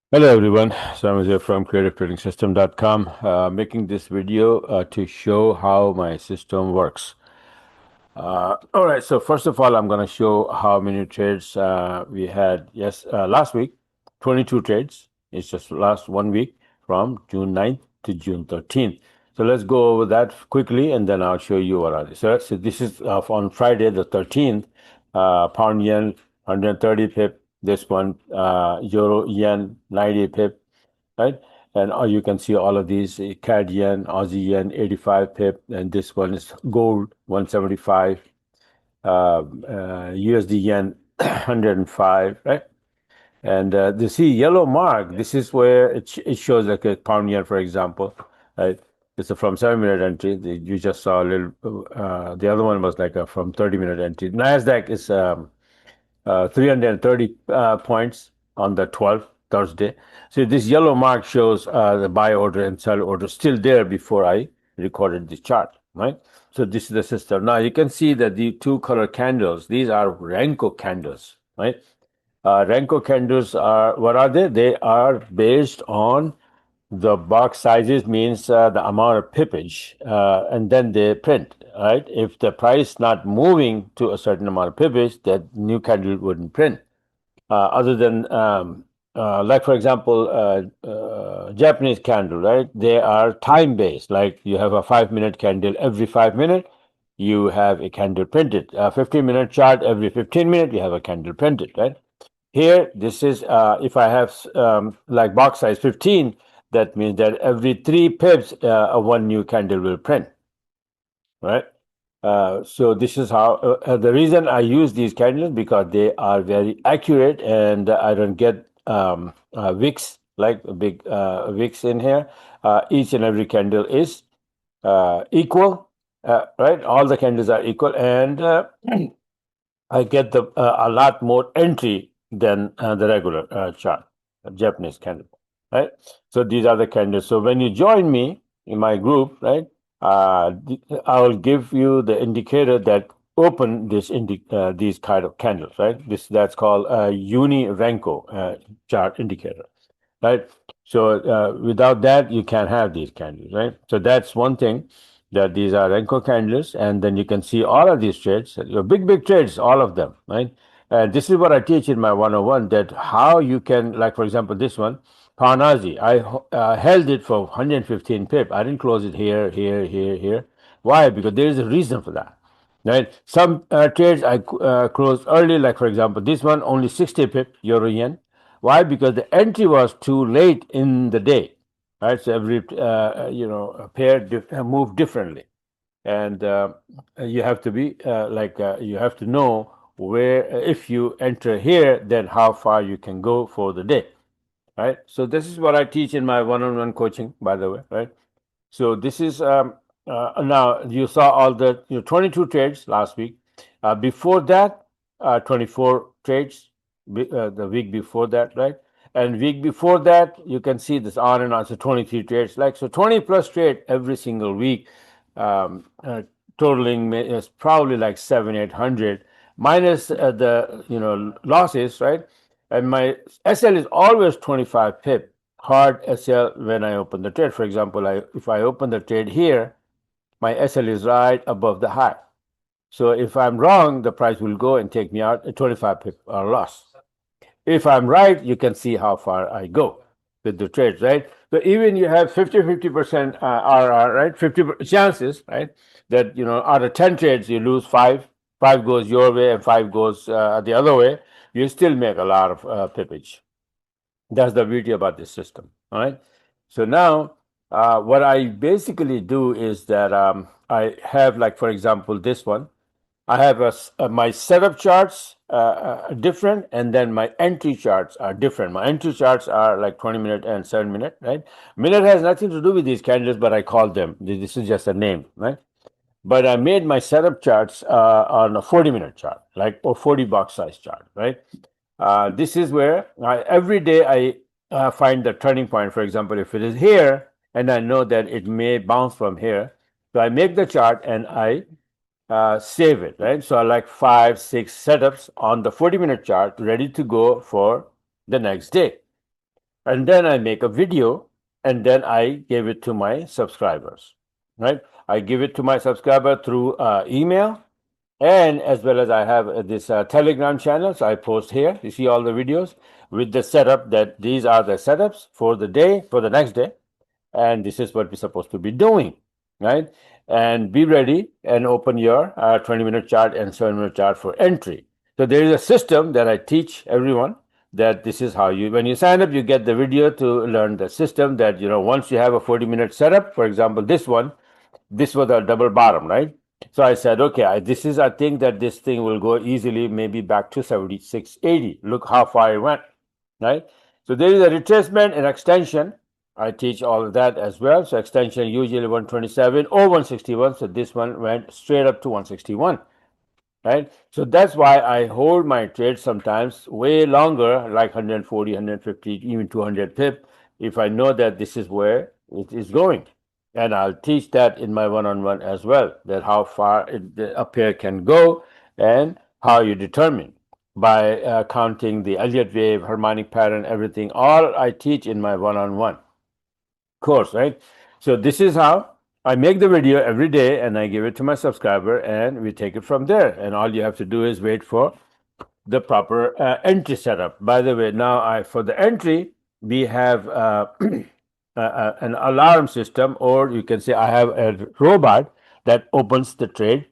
Hello everyone, Sam is here from creativetrading.system.com, making this video to show how my system works. All right, so first of all, I'm going to show how many trades we had. Yes, last week, 22 trades. It's just last 1 week from June 9th to June 13th. So let's go over that quickly and then I'll show you what are these. So this is on Friday the 13th, pound yen 130 pip, this one euro yen 90 pip, right? And you can see all of these CAD yen, Aussie yen 85 pip, and this one is gold 175, USD yen 105, right? And you see yellow mark, this is where it shows like a pound yen, for example, right? It's a from 7 minute entry. You just saw a little, the other one was like a from 30 minute entry. NASDAQ is 330 points on the 12th Thursday. So this yellow mark shows the buy order and sell order still there before I recorded the chart, right? So this is the system. Now you can see that the two color candles, these are Renko candles, right? Renko candles are, what are they? They are based on the box sizes, means the amount of pippage, and then they print, right? If the price not moving to a certain amount of pippage, that new candle wouldn't print. Other than, like for example, Japanese candle, right? They are time based. Like you have a 5 minute candle every 5 minutes, you have a candle printed. A 15 minute chart every 15 minutes, you have a candle printed, right? Here, this is if I have like box size 15, that means that every 3 pips, one new candle will print, right? So this is how the reason I use these candles, because they are very accurate and I don't get wicks, like a big wicks in here. Each and every candle is equal, right? All the candles are equal, and I get a lot more entry than the regular chart, Japanese candle, right? So these are the candles. So when you join me in my group, right, I will give you the indicator that open these kind of candles, right? That's called Uni Renko chart indicator, right? So without that, you can't have these candles, right? So that's one thing, that these are Renko candles, and then you can see all of these trades, your big trades, all of them, right? And this is what I teach in my 101, that how you can, like for example, this one, Panazi, I held it for 115 pip. I didn't close it here, here. Why? Because there is a reason for that, right? Some trades I closed early, like for example, this one only 60 pip, euro yen. Why? Because the entry was too late in the day, right? So every pair move differently, and you have to be you have to know where, if you enter here, then how far you can go for the day, right? So this is what I teach in my one-on-one coaching, by the way, right? So this is now you saw all the 22 trades last week. Before that, 24 trades the week before that, right? And week before that, you can see this on and on. So 23 trades, like so 20 plus trade every single week, um, uh, totaling is probably like 700-800 minus the losses, right? And my SL is always 25 pip hard SL when I open the trade. For example, if I open the trade here, my SL is right above the high. So if I'm wrong, the price will go and take me out at 25 pip or loss. If I'm right, you can see how far I go with the trades, right? So even you have 50% RR, right? 50 chances, right? That, out of 10 trades, you lose five goes your way and five goes the other way. You still make a lot of pippage. That's the beauty about this system. All right. So now, what I basically do is that I have, like, for example, this one. I have my setup charts different, and then my entry charts are different. My entry charts are like 20 minute and 7 minute, right? Minute has nothing to do with these candles, but I call them. This is just a name, right? But I made my setup charts on a 40 minute chart, like, or 40 box size chart, right? This is where every day I find the turning point. For example, if it is here and I know that it may bounce from here, so I make the chart and I save it, right? So I like 5, 6 setups on the 40 minute chart ready to go for the next day, and then I make a video, and then I give it to my subscribers, right? I give it to my subscriber through email, and as well as I have this Telegram channel. So I post here. You see all the videos with the setup, that these are the setups for the day, for the next day, and this is what we're supposed to be doing, right? And be ready and open your 20-minute chart and 7-minute chart for entry. So there is a system that I teach everyone, that this is how you, when you sign up, you get the video to learn the system, that, once you have a 40-minute setup, for example, this was a double bottom, right? So I said, okay, I think that this thing will go easily, maybe back to 76.80. Look how far it went, right? So there is a retracement and extension. I teach all of that as well. So extension usually 127 or 161. So this one went straight up to 161, right? So that's why I hold my trades sometimes way longer, like 140, 150, even 200 pip, if I know that this is where it is going. And I'll teach that in my one-on-one as well, that how far the up here can go, and how you determine by counting the Elliott wave, harmonic pattern, everything. All I teach in my one-on-one course, right? So this is how I make the video every day, and I give it to my subscriber, and we take it from there. And all you have to do is wait for the proper entry setup. By the way, now for the entry, we have an alarm system, or you can say I have a robot that opens the trade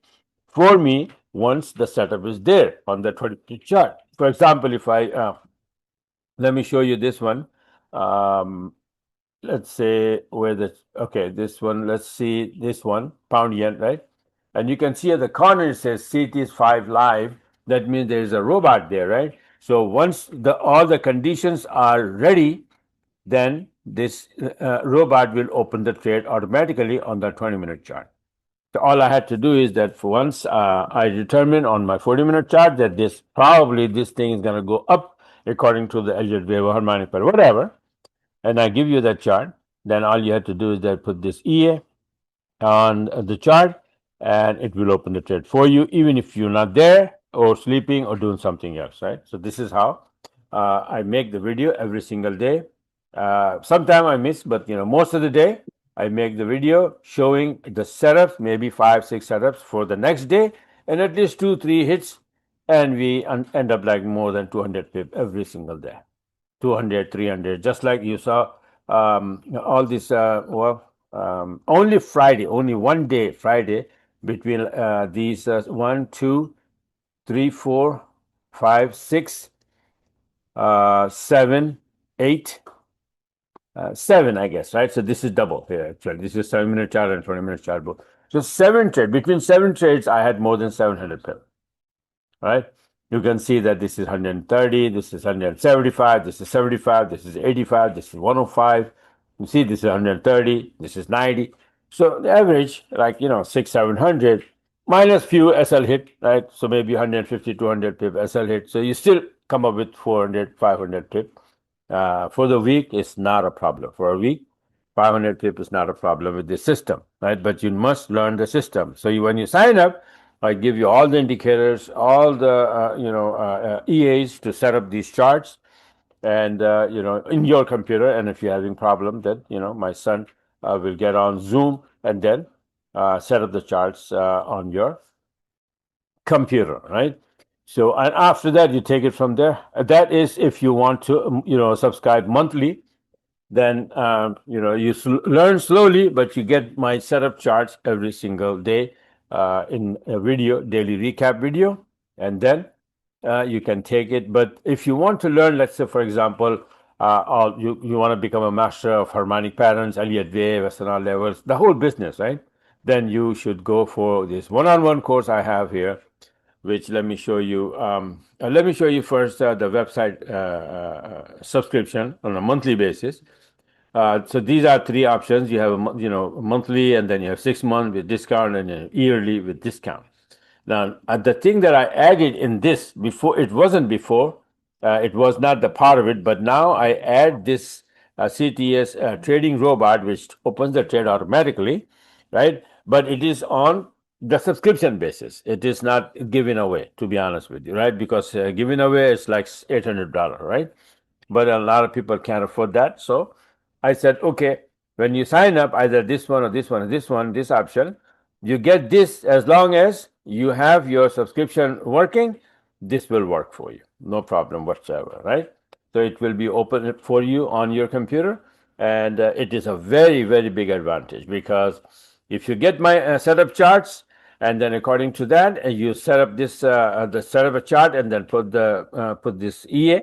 for me once the setup is there on the 20 chart. For example, if I let me show you this one. Let's say this one, let's see this one, pound yen, right? And you can see at the corner it says CT is 5 live. That means there is a robot there, right? So once all the conditions are ready, then this robot will open the trade automatically on the 20-minute chart. So all I had to do is that for once I determine on my 40-minute chart that this thing is going to go up according to the Elliott wave or harmonic pattern, whatever, and I give you that chart, then all you have to do is that put this EA on the chart, and it will open the trade for you, even if you're not there or sleeping or doing something else, right? So this is how I make the video every single day. Sometime I miss, but most of the day I make the video showing the setups, maybe 5-6 setups for the next day, and at least 2-3 hits, and we end up like more than 200 pip every single day. 200, 300, just like you saw all this. Only Friday, only one day, Friday, between these 1, 2, 3, 4, 5, 6, 7, 8, 7, I guess, right? So this is double here, actually. This is 7-minute chart and 20-minute chart both. So between 7 trades, I had more than 700 pip, right? You can see that this is 130, this is 175, this is 75, this is 85, this is 105. You see, this is 130, this is 90. So the average, like, 600, 700, minus few SL hit, right? So maybe 150, 200 pip SL hit. So you still come up with 400, 500 pip. For the week, it's not a problem. For a week, 500 pip is not a problem with this system, right? But you must learn the system. So when you sign up, I give you all the indicators, all the EAs to set up these charts, and in your computer. And if you're having problem, then my son will get on Zoom and then set up the charts on your computer, right? So, and after that, you take it from there. That is if you want to subscribe monthly. Then you learn slowly, but you get my setup charts every single day in a video, daily recap video, and then you can take it. But if you want to learn, let's say, for example, you want to become a master of harmonic patterns, Elliott wave, SNR levels, the whole business, right? Then you should go for this one-on-one course I have here, which let me show you. Let me show you first the website subscription on a monthly basis. So these are 3 options. You have a monthly, and then you have 6 months with discount, and yearly with discount. Now, the thing that I added in this before, it wasn't before, it was not the part of it, but now I add this CTS trading robot, which opens the trade automatically, right? But it is on the subscription basis. It is not given away, to be honest with you, right? Because giving away is like $800, right? but a lot of people can't afford that. So I said, okay, when you sign up, either this one or this one or this one, this option, you get this as long as you have your subscription working. This will work for you, no problem whatsoever, right? So it will be open for you on your computer, and it is a very, very big advantage because if you get my setup charts, and then according to that, you set up this the set up a chart, and then put this EA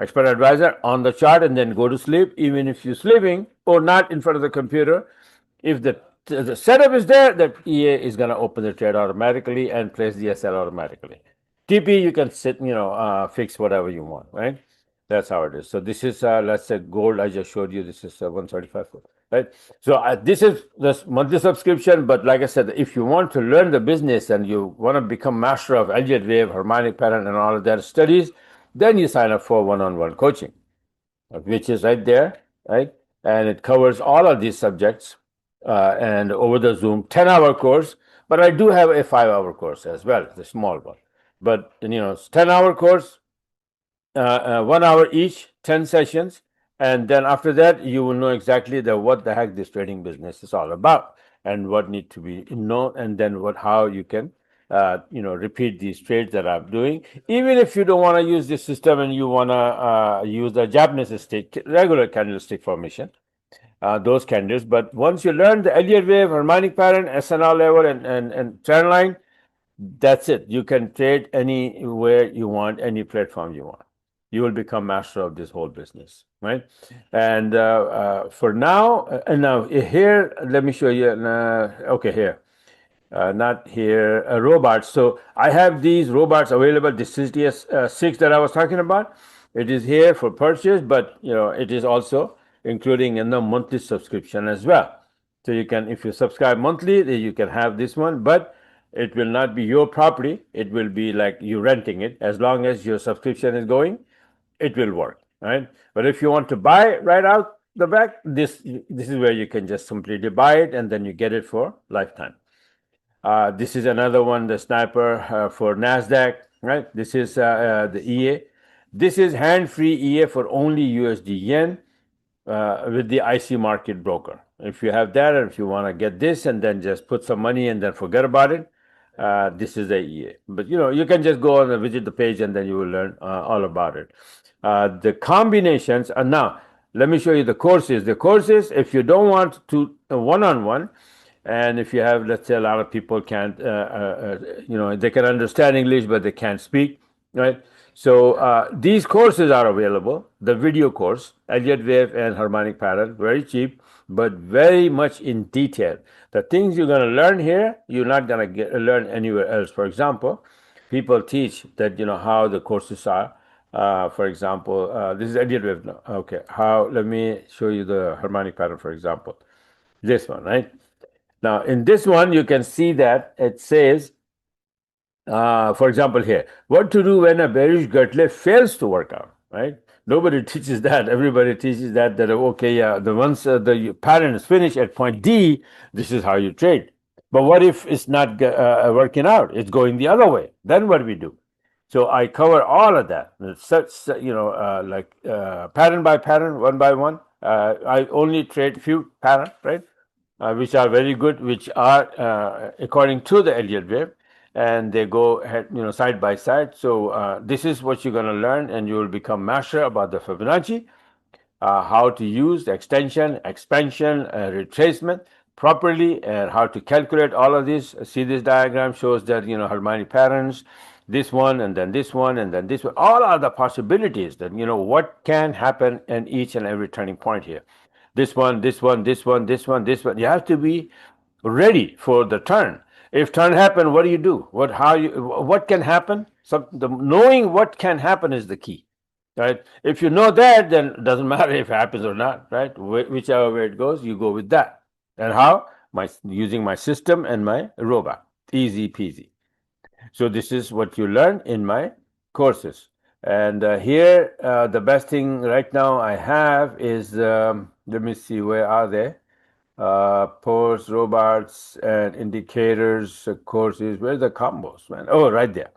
expert advisor on the chart, and then go to sleep. Even if you're sleeping or not in front of the computer, if the setup is there, that EA is going to open the trade automatically and place the SL automatically. TP, you can sit, fix whatever you want, right? That's how it is. So this is, let's say, gold. I just showed you. This is 135, right? So this is this monthly subscription. But like I said, if you want to learn the business and you want to become master of Elliott wave, harmonic pattern, and all of that studies, then you sign up for one-on-one coaching, which is right there, right? And it covers all of these subjects, and over the Zoom 10-hour course. But I do have a 5-hour course as well, the small one. But it's 10-hour course, 1 hour each, 10 sessions, and then after that you will know exactly what the heck this trading business is all about and what need to be known, and then how you can repeat these trades that I'm doing. Even if you don't want to use this system and you want to use the Japanese stick, regular candlestick formation, those candles. But once you learn the Elliott wave, harmonic pattern, SNR level, and trend line, that's it. You can trade anywhere you want, any platform you want. You will become master of this whole business, right? And for now, and now here, let me show you. Okay, here. Not here, robots. So I have these robots available. This is the 6 that I was talking about. It is here for purchase, but it is also including in the monthly subscription as well. So you can, if you subscribe monthly, then you can have this one, but it will not be your property. It will be like you renting it. As long as your subscription is going, it will work, right? But if you want to buy right out the back, this is where you can just simply buy it, and then you get it for lifetime. This is another one, the sniper for NASDAQ, right? This is the EA. This is hand-free EA for only USD yen with the IC market broker. If you have that, or if you want to get this and then just put some money and then forget about it, this is the EA. But you can just go on and visit the page, and then you will learn all about it. The combinations are now. Let me show you the courses. The courses, if you don't want to one-on-one, and if you have, let's say, a lot of people can't, they can understand English, but they can't speak, right? So these courses are available. The video course, Elliott wave and harmonic pattern, very cheap, but very much in detail. The things you're going to learn here, you're not going to learn anywhere else. For example, people teach that, how the courses are. For example, this is Elliott wave now. Okay, let me show you the harmonic pattern, for example. This one, right? Now, in this one, you can see that it says, for example, here, what to do when a bearish gutlet fails to work out, right? Nobody teaches that. Everybody teaches that okay, yeah, once the pattern is finished at point D, this is how you trade. But what if it's not working out? It's going the other way. Then what do we do? So I cover all of that. It's like pattern by pattern, one by one. I only trade few patterns, right? Which are very good, which are according to the Elliott wave, and they go side by side. So this is what you're going to learn, and you will become master about the Fibonacci, how to use the extension, expansion, retracement properly, and how to calculate all of this. See, this diagram shows that harmonic patterns, this one, and then this one, and then this one. All are the possibilities that what can happen in each and every turning point here. This one, this one, this one, this one, this one. You have to be ready for the turn. If turn happen, what do you do? What can happen? So knowing what can happen is the key, right? If you know that, then it doesn't matter if it happens or not, right? Whichever way it goes, you go with that. And how? Using my system and my robot. Easy peasy. So this is what you learn in my courses. And here, the best thing right now I have is, let me see, where are they? Posts, robots, and indicators, courses. Where's the combos, man? Oh, right there.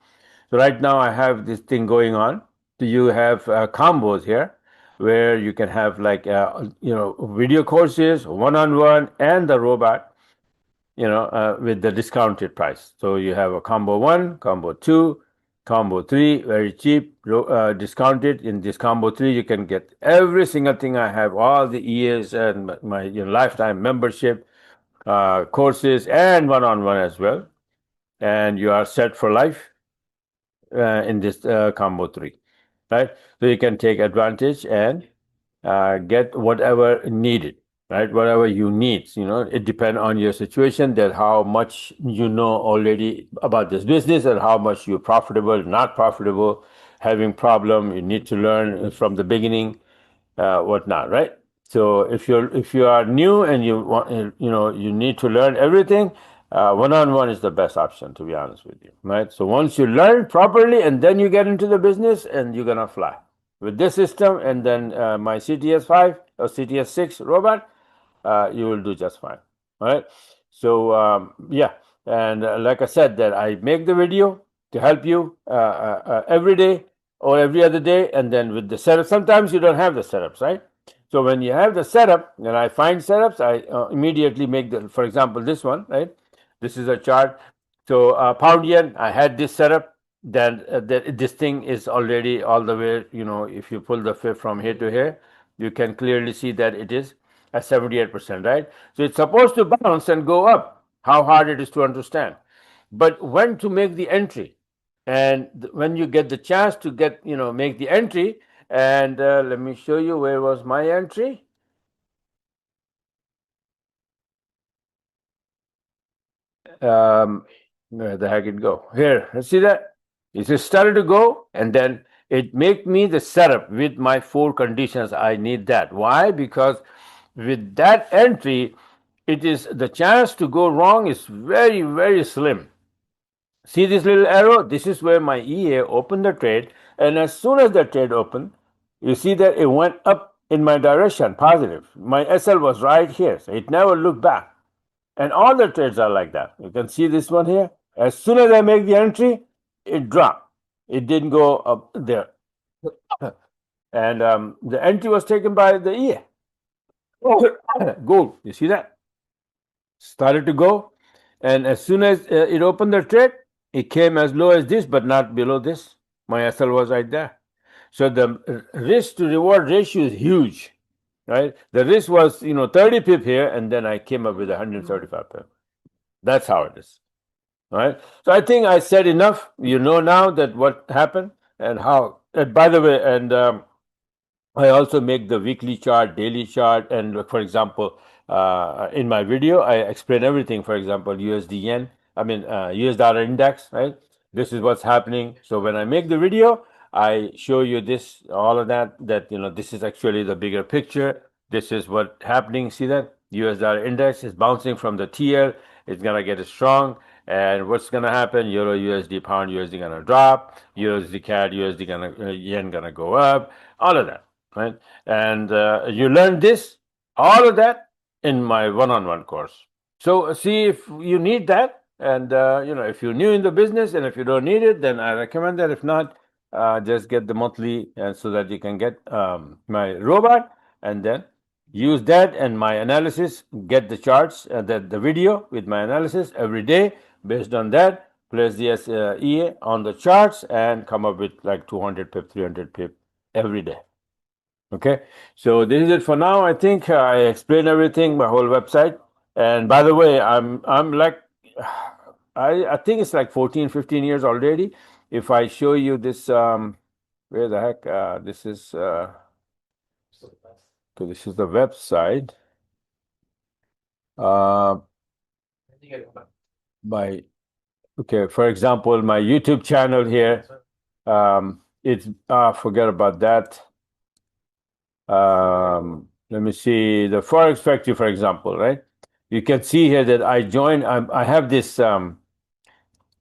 So right now I have this thing going on. So you have combos here. where you can have like video courses, one-on-one, and the robot, with the discounted price. So you have a combo one, combo two, combo three, very cheap, discounted. In this combo three, you can get every single thing I have, all the years and my lifetime membership, courses, and one-on-one as well. And you are set for life in this combo three, right? So you can take advantage and get whatever needed, right? Whatever you need, it depends on your situation, that how much you know already about this business and how much you're profitable, not profitable, having problem, you need to learn from the beginning, whatnot, right? So if you are new and you want, you need to learn everything, one-on-one is the best option, to be honest with you, right? So once you learn properly and then you get into the business and you're gonna fly with this system, and then my CTS 5 or CTS 6 robot, you will do just fine. All right. So yeah, and like I said, that I make the video to help you every day or every other day, and then with the setup. Sometimes you don't have the setups, right? So when you have the setup, and I find setups, I immediately make the. For example, this one, right? This is a chart. So pound yen, I had this setup. Then this thing is already all the way. If you pull the fib from here to here, you can clearly see that it is at 78%, right? So it's supposed to bounce and go up. How hard it is to understand. But when to make the entry, and when you get the chance to make the entry, and let me show you where was my entry. Where the heck it go? Here, let's see that. It just started to go, and then it make me the setup with my 4 conditions. I need that. Why? Because with that entry, it is the chance to go wrong is very, very slim. See this little arrow? This is where my EA opened the trade, and as soon as the trade opened, you see that it went up in my direction, positive. My SL was right here, so it never looked back. And all the trades are like that. You can see this one here. As soon as I make the entry, it dropped. It didn't go up there. And the entry was taken by the EA. Gold, you see that? Started to go. And as soon as it opened the trade, it came as low as this, but not below this. My SL was right there. So the risk to reward ratio is huge, right? The risk was, 30 pip here, and then I came up with 135 pip. That's how it is, right? So I think I said enough. You know now that what happened and how. And by the way, and I also make the weekly chart, daily chart, and for example, in my video, I explain everything. For example, USD yen, US dollar index, right? This is what's happening. So when I make the video, I show you this, all of that. This is actually the bigger picture. This is what happening. See that US dollar index is bouncing from the TL. It's gonna get strong. And what's gonna happen? Euro USD, pound USD gonna drop. USD CAD, USD yen gonna go up. All of that, right? And you learn this, all of that, in my one-on-one course. So see if you need that, and if you're new in the business, and if you don't need it, then I recommend that. If not, just get the monthly, so that you can get my robot, and then use that and my analysis, get the charts, the video with my analysis every day. Based on that, place the EA on the charts and come up with like 200 pip, 300 pip every day. Okay, so this is it for now. I think I explained everything, my whole website. And by the way, I'm like, I think it's like 14, 15 years already. If I show you this, where the heck, this is, so this is the website. Okay, for example, my YouTube channel here, it's, forget about that. Let me see the Forex Factory, for example, right? You can see here that I joined, I have this,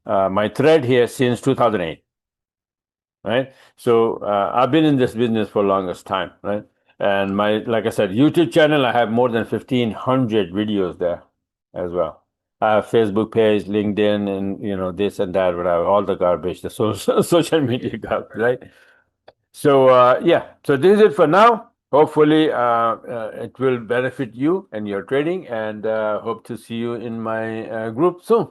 my thread here since 2008, right? So I've been in this business for longest time, right? And like I said, YouTube channel, I have more than 1,500 videos there as well. I have Facebook page, LinkedIn, and this and that, whatever, all the garbage, the social media garbage, right? So yeah, so this is it for now. Hopefully, it will benefit you and your trading, and hope to see you in my group soon.